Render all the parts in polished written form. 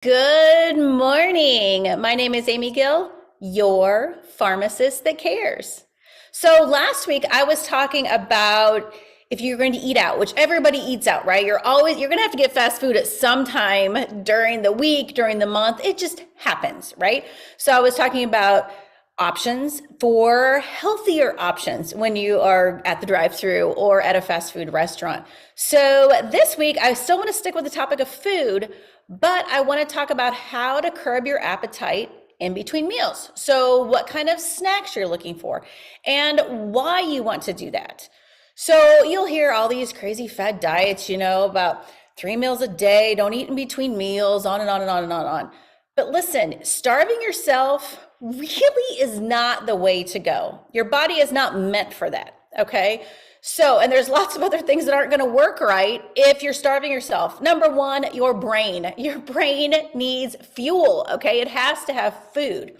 Good morning. My name is Amy Gill, your pharmacist that cares. So last week I was talking about if you're going to eat out, which everybody eats out, right? You're going to have to get fast food at some time during the week, during the month. It just happens, right? So I was talking about options for healthier options when you are at the drive-through or at a fast food restaurant. So this week I still want to stick with the topic of food, but I want to talk about how to curb your appetite in between meals. So what kind of snacks you're looking for and why you want to do that. So you'll hear all these crazy fad diets, about 3 meals a day, don't eat in between meals, on and on and on and on and on. But listen, starving yourself really is not the way to go. Your body is not meant for that, okay? So, and there's lots of other things that aren't going to work right if you're starving yourself. Number one, your brain. Your brain needs fuel, okay? It has to have food.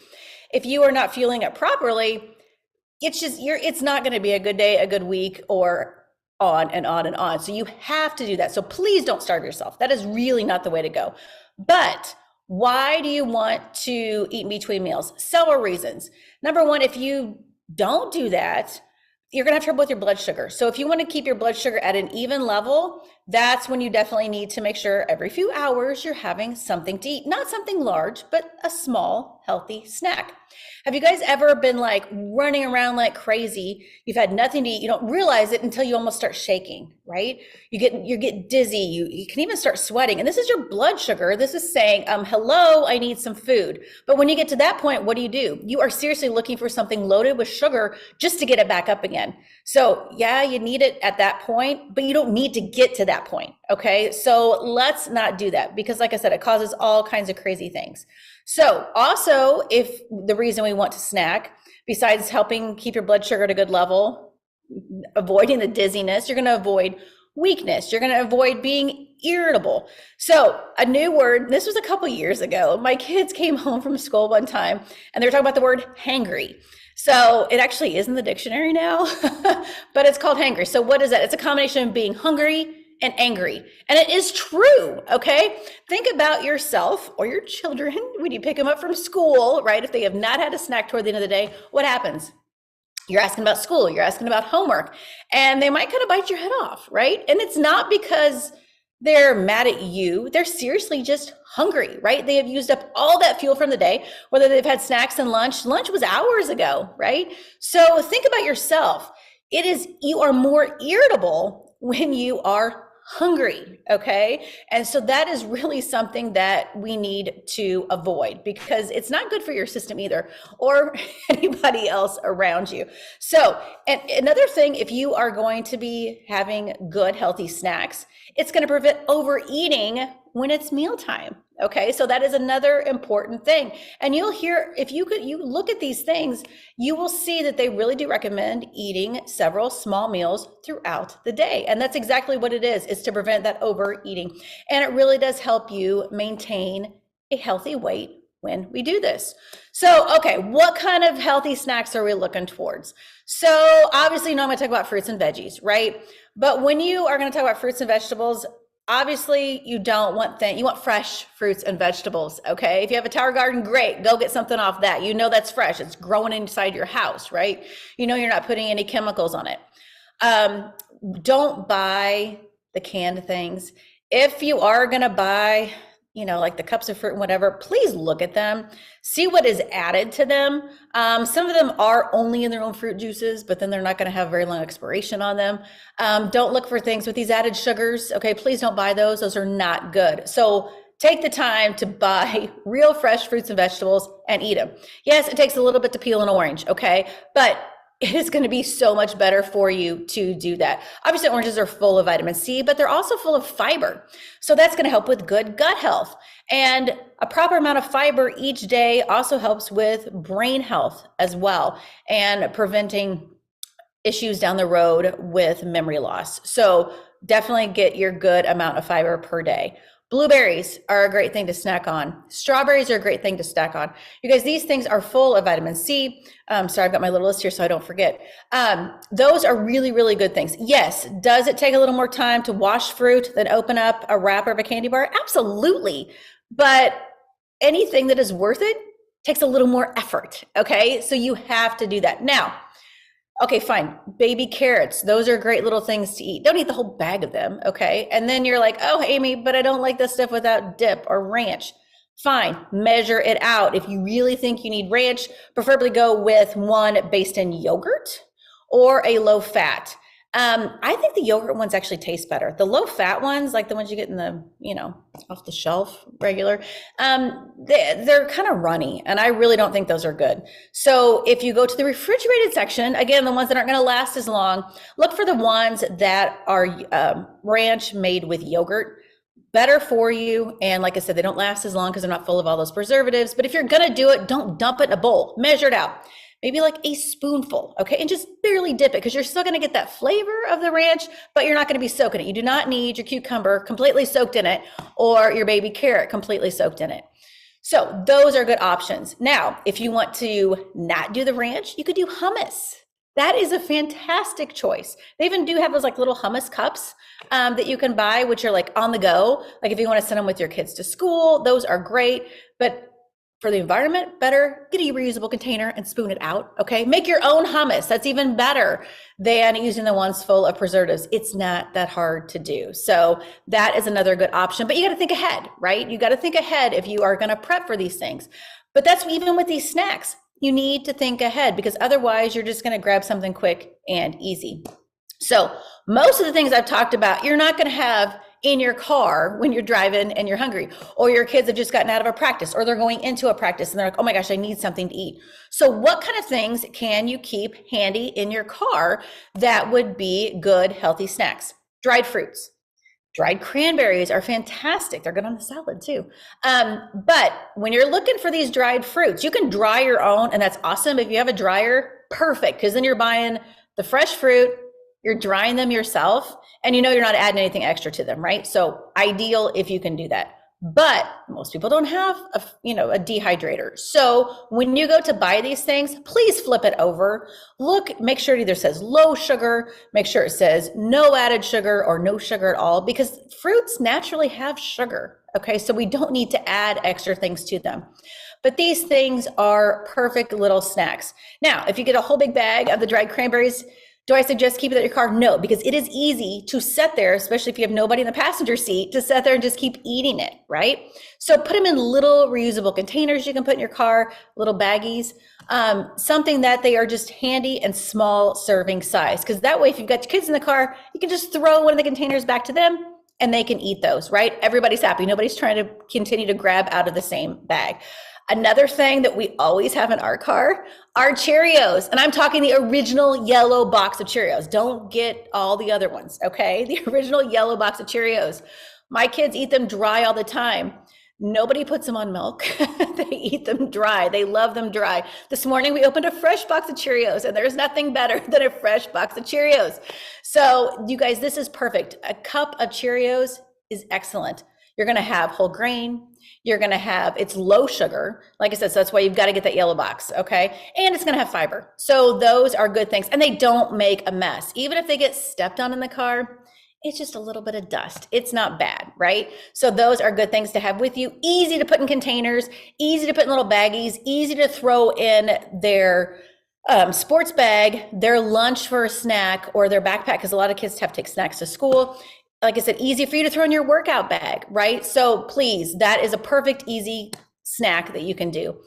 If you are not fueling it properly, it's not going to be a good day, a good week, or on and on and on. So you have to do that. So please don't starve yourself. That is really not the way to go. But why do you want to eat in between meals? Several reasons. Number one, if you don't do that, you're going to have trouble with your blood sugar. So if you want to keep your blood sugar at an even level, that's when you definitely need to make sure every few hours you're having something to eat. Not something large, but a small, healthy snack. Have you guys ever been like running around like crazy? You've had nothing to eat. You don't realize it until you almost start shaking, right? You get dizzy. You can even start sweating. And this is your blood sugar. This is saying, hello, I need some food. But when you get to that point, what do? You are seriously looking for something loaded with sugar just to get it back up again. So yeah, you need it at that point, but you don't need to get to that point. Okay. So let's not do that because like I said, it causes all kinds of crazy things. So also, if the reason we want to snack, besides helping keep your blood sugar at a good level, avoiding the dizziness, you're going to avoid weakness. You're going to avoid being irritable. So a new word, this was a couple years ago. My kids came home from school one time and they were talking about the word hangry. So it actually is in the dictionary now, but it's called hangry. So what is that? It's a combination of being hungry and angry. And it is true, okay? Think about yourself or your children when you pick them up from school, right? If they have not had a snack toward the end of the day, what happens? You're asking about school, you're asking about homework, and they might kind of bite your head off, right? And it's not because they're mad at you. They're seriously just hungry, right? They have used up all that fuel from the day, whether they've had snacks and lunch. Lunch was hours ago, right? So think about yourself. You are more irritable when you are hungry, okay? And so that is really something that we need to avoid because it's not good for your system either or anybody else around you. So, and another thing, if you are going to be having good, healthy snacks, it's going to prevent overeating when it's mealtime. Okay, so that is another important thing. And you'll hear, if you look at these things, you will see that they really do recommend eating several small meals throughout the day. And that's exactly what it is to prevent that overeating. And it really does help you maintain a healthy weight when we do this. So, okay, what kind of healthy snacks are we looking towards? So obviously, I'm going to talk about fruits and veggies, right? But when you are going to talk about fruits and vegetables, obviously, you want fresh fruits and vegetables, okay? If you have a tower garden, great, go get something off that. You know that's fresh, it's growing inside your house, right? You know you're not putting any chemicals on it. Don't buy the canned things. If you are gonna buy, like the cups of fruit and whatever, please look at them, see what is added to them. Some of them are only in their own fruit juices, but then they're not going to have very long expiration on them. Don't look for things with these added sugars. Okay, please don't buy those. Those are not good. So take the time to buy real fresh fruits and vegetables and eat them. Yes, it takes a little bit to peel an orange, okay? But it is going to be so much better for you to do that. Obviously, oranges are full of vitamin C, but they're also full of fiber. So that's going to help with good gut health. And a proper amount of fiber each day also helps with brain health as well and preventing issues down the road with memory loss. So definitely get your good amount of fiber per day. Blueberries are a great thing to snack on. Strawberries are a great thing to snack on. You guys, these things are full of vitamin C. Sorry, I've got my little list here so I don't forget. Those are really, really good things. Yes, does it take a little more time to wash fruit than open up a wrapper of a candy bar? Absolutely. But anything that is worth it takes a little more effort. Okay. So you have to do that. Now, okay, fine. Baby carrots, those are great little things to eat. Don't eat the whole bag of them, okay? And then you're like, oh, Amy, but I don't like this stuff without dip or ranch. Fine, measure it out. If you really think you need ranch, preferably go with one based in yogurt or a low fat. I think the yogurt ones actually taste better. The low fat ones, like the ones you get in the, off the shelf regular, they're kind of runny, and I really don't think those are good. So if you go to the refrigerated section, again, the ones that aren't going to last as long, look for the ones that are ranch made with yogurt. Better for you. And like I said, they don't last as long because they're not full of all those preservatives. But if you're going to do it, don't dump it in a bowl. Measure it out. Maybe like a spoonful, okay? And just barely dip it because you're still going to get that flavor of the ranch, but you're not going to be soaking it. You do not need your cucumber completely soaked in it or your baby carrot completely soaked in it. So those are good options. Now, if you want to not do the ranch, you could do hummus. That is a fantastic choice. They even do have those like little hummus cups that you can buy, which are like on the go. Like if you want to send them with your kids to school, those are great. But for the environment, better get a reusable container and spoon it out, okay? Make your own hummus. That's even better than using the ones full of preservatives. It's not that hard to do. So that is another good option, but you got to think ahead, right? You got to think ahead if you are going to prep for these things. But that's even with these snacks. You need to think ahead because otherwise you're just going to grab something quick and easy. So most of the things I've talked about, you're not going to have in your car when you're driving and you're hungry, or your kids have just gotten out of a practice, or they're going into a practice and they're like, oh my gosh, I need something to eat. So what kind of things can you keep handy in your car that would be good, healthy snacks? Dried fruits. Dried cranberries are fantastic. They're good on the salad too. But when you're looking for these dried fruits, you can dry your own, and that's awesome. If you have a dryer, perfect, because then you're buying the fresh fruit, you're drying them yourself, and you're not adding anything extra to them, right? So ideal if you can do that. But most people don't have a dehydrator. So when you go to buy these things, please flip it over. Look, make sure it either says low sugar, make sure it says no added sugar or no sugar at all, because fruits naturally have sugar. Okay, so we don't need to add extra things to them. But these things are perfect little snacks. Now, if you get a whole big bag of the dried cranberries, do I suggest keep it at your car? No, because it is easy to sit there, especially if you have nobody in the passenger seat, to sit there and just keep eating it, right? So put them in little reusable containers you can put in your car, little baggies, something that they are just handy and small serving size. Because that way, if you've got your kids in the car, you can just throw one of the containers back to them and they can eat those, right? Everybody's happy. Nobody's trying to continue to grab out of the same bag. Another thing that we always have in our car are Cheerios. And I'm talking the original yellow box of Cheerios. Don't get all the other ones, okay? The original yellow box of Cheerios. My kids eat them dry all the time. Nobody puts them on milk. They eat them dry. They love them dry. This morning we opened a fresh box of Cheerios, and there's nothing better than a fresh box of Cheerios. So you guys, this is perfect. A cup of Cheerios is excellent. You're going to have whole grain. You're going to have, it's low sugar. Like I said, so that's why you've got to get that yellow box. Okay. And it's going to have fiber. So those are good things. And they don't make a mess. Even if they get stepped on in the car, it's just a little bit of dust. It's not bad, right? So those are good things to have with you. Easy to put in containers, easy to put in little baggies, easy to throw in their sports bag, their lunch for a snack, or their backpack, because a lot of kids have to take snacks to school. Like I said, easy for you to throw in your workout bag, right? So please, that is a perfect, easy snack that you can do.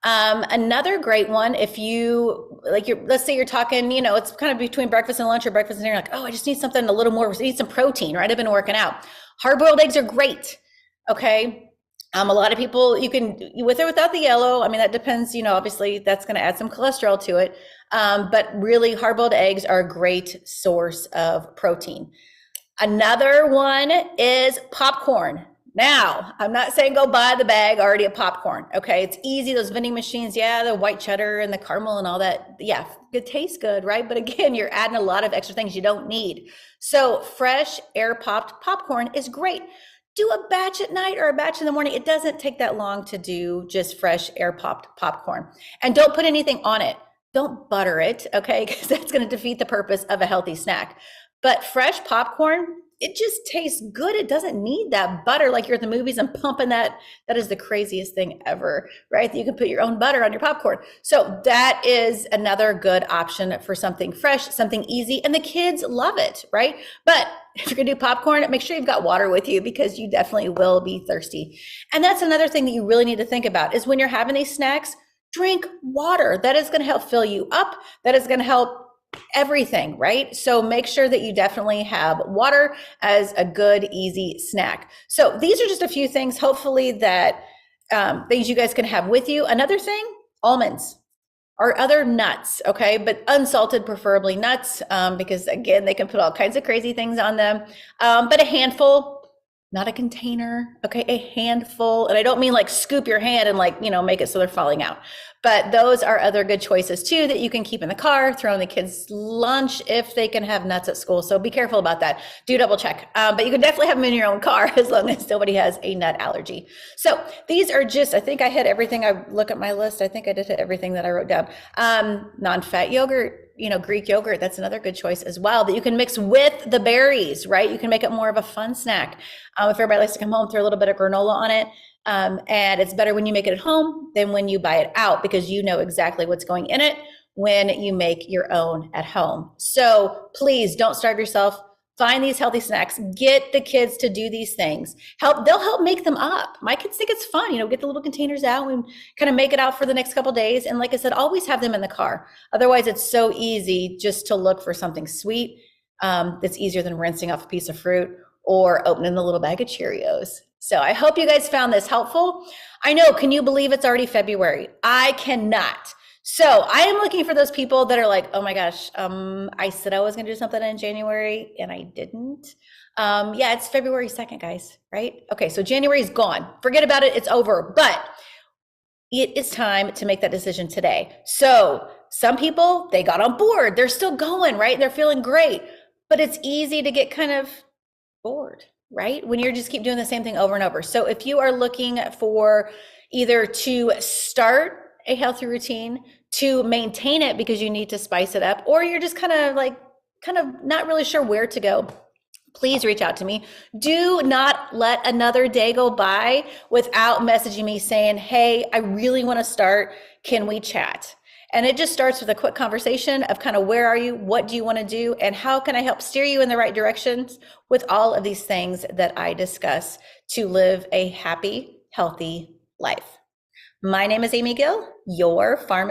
Another great one, if you, let's say you're talking, it's kind of between breakfast and lunch or breakfast and dinner, like, oh, I just need something a little more, I need some protein, right? I've been working out. Hard-boiled eggs are great, okay? A lot of people, you can, with or without the yellow, I mean, that depends, obviously that's going to add some cholesterol to it. But really, hard-boiled eggs are a great source of protein. Another one is popcorn. Now, I'm not saying go buy the bag already of popcorn, okay? It's easy, those vending machines, yeah, the white cheddar and the caramel and all that, yeah, it tastes good, right? But again, you're adding a lot of extra things you don't need. So fresh, air-popped popcorn is great. Do a batch at night or a batch in the morning. It doesn't take that long to do just fresh, air-popped popcorn. And don't put anything on it. Don't butter it, okay? Because that's going to defeat the purpose of a healthy snack. But fresh popcorn, it just tastes good. It doesn't need that butter like you're at the movies and pumping that. That is the craziest thing ever, right? You can put your own butter on your popcorn. So that is another good option for something fresh, something easy, and the kids love it, right? But if you're gonna do popcorn, make sure you've got water with you because you definitely will be thirsty. And that's another thing that you really need to think about is when you're having these snacks, drink water. That is gonna help fill you up. That is gonna help everything, right? So make sure that you definitely have water as a good, easy snack. So these are just a few things, hopefully, that things you guys can have with you. Another thing, almonds or other nuts, okay? But unsalted, preferably nuts, because again, they can put all kinds of crazy things on them. But a handful, not a container, okay? A handful, and I don't mean like scoop your hand and like, make it so they're falling out. But those are other good choices too that you can keep in the car, throw in the kids' lunch if they can have nuts at school. So be careful about that. Do double check. But you can definitely have them in your own car as long as nobody has a nut allergy. So these are just, I think I hit everything. I look at my list. I think I did hit everything that I wrote down. Non-fat yogurt, Greek yogurt, that's another good choice as well that you can mix with the berries, right? You can make it more of a fun snack. If everybody likes to come home, throw a little bit of granola on it. And it's better when you make it at home than when you buy it out because you know exactly what's going in it when you make your own at home. So please don't starve yourself. Find these healthy snacks. Get the kids to do these things. They'll help make them up. My kids think it's fun, get the little containers out and kind of make it out for the next couple of days. And like I said, always have them in the car. Otherwise, it's so easy just to look for something sweet. That's easier than rinsing off a piece of fruit or opening the little bag of Cheerios. So I hope you guys found this helpful. I know, can you believe it's already February? I cannot. So I am looking for those people that are like, oh my gosh, I said I was gonna do something in January and I didn't. Yeah, it's February 2nd, guys, right? Okay, so January is gone. Forget about it, it's over. But it is time to make that decision today. So some people, they got on board. They're still going, right? They're feeling great. But it's easy to get kind of bored, right? When you're just keep doing the same thing over and over. So if you are looking for either to start a healthy routine, to maintain it because you need to spice it up, or you're just kind of not really sure where to go, please reach out to me. Do not let another day go by without messaging me saying, hey, I really want to start. Can we chat? And it just starts with a quick conversation of kind of where are you, what do you want to do, and how can I help steer you in the right directions with all of these things that I discuss to live a happy, healthy life. My name is Amy Gill, your pharmacist.